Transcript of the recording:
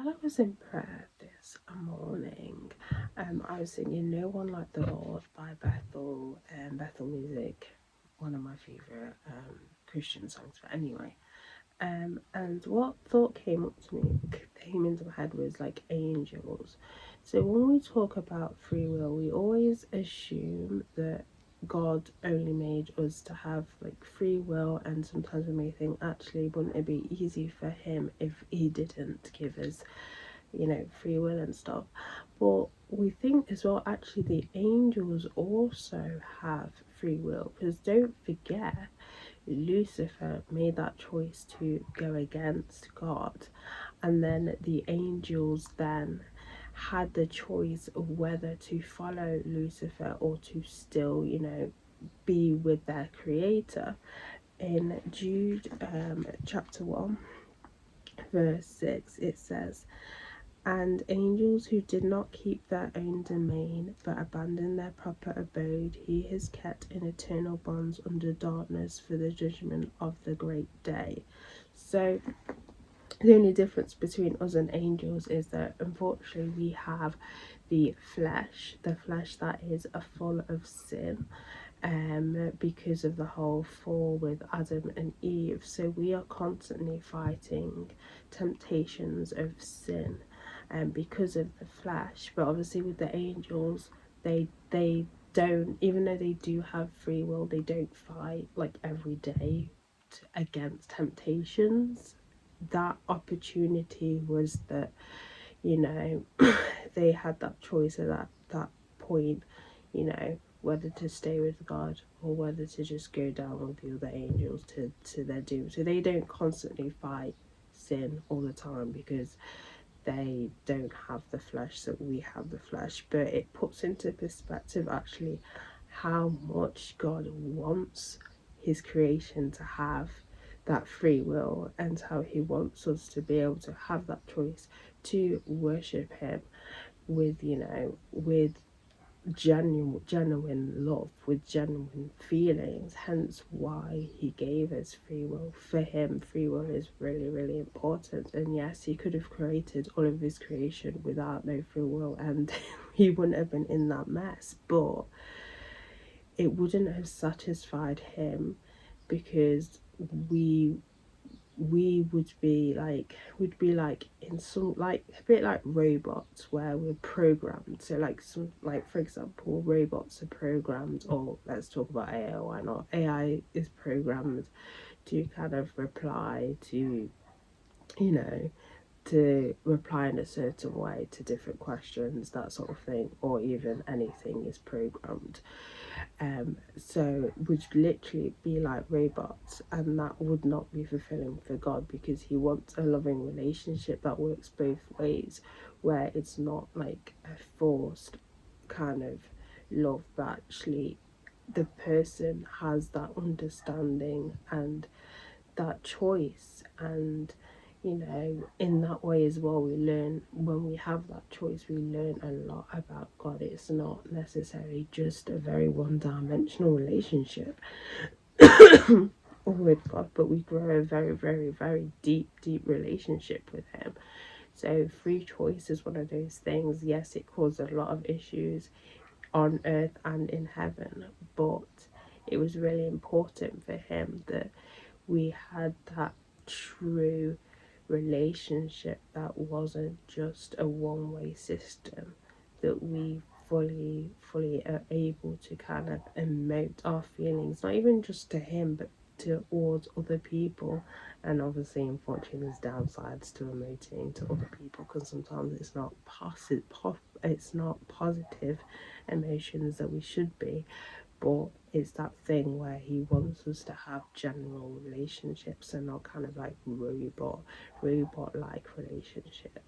while I was in prayer this morning, I was singing No One Like the Lord by Bethel and Bethel Music, one of my favourite Christian songs. But anyway, and what thought came into my head was like angels. So when we talk about free will, we always assume that God only made us to have like free will, and sometimes we may think, actually, wouldn't it be easy for him if he didn't give us, free will and stuff? But we think as well, actually, the angels also have free will, because don't forget, Lucifer made that choice to go against God, and then the angels then had the choice of whether to follow Lucifer or to still, be with their creator. In Jude chapter 1 verse 6, it says, and angels who did not keep their own domain, but abandoned their proper abode, he has kept in eternal bonds under darkness for the judgment of the great day. So the only difference between us and angels is that unfortunately we have the flesh that is full of sin, because of the whole fall with Adam and Eve. So we are constantly fighting temptations of sin, because of the flesh. But obviously with the angels, they don't, even though they do have free will, they don't fight like every day against temptations. That opportunity was that, they had that choice at that point, whether to stay with God or whether to just go down with the other angels to their doom. So they don't constantly fight sin all the time, because they don't have the flesh that we have the flesh. But it puts into perspective actually how much God wants his creation to have that free will, and how he wants us to be able to have that choice to worship him with, with genuine love, with genuine feelings. Hence why he gave us free will. For him, free will is really, really important. And yes, he could have created all of his creation without no free will, and he wouldn't have been in that mess. But it wouldn't have satisfied him, because we would be like in some, like a bit like robots where we're programmed. So like some, like for example, robots are programmed, or let's talk about AI. Why not? AI is programmed to kind of reply to, to reply in a certain way to different questions, that sort of thing, or even anything is programmed. So would literally be like robots, and that would not be fulfilling for God, because he wants a loving relationship that works both ways, where it's not like a forced kind of love, but actually the person has that understanding and that choice. And in that way as well, we learn, when we have that choice, we learn a lot about God. It's not necessarily just a very one-dimensional relationship with God, but we grow a very, very, very deep relationship with him. So free choice is one of those things. Yes, it caused a lot of issues on earth and in heaven, but it was really important for him that we had that true relationship that wasn't just a one-way system, that we fully are able to kind of emote our feelings, not even just to him but towards other people. And obviously, unfortunately, there's downsides to emoting to other people, because sometimes it's not positive emotions that we should be. But it's that thing where he wants us to have general relationships, and not kind of like robot like relationships.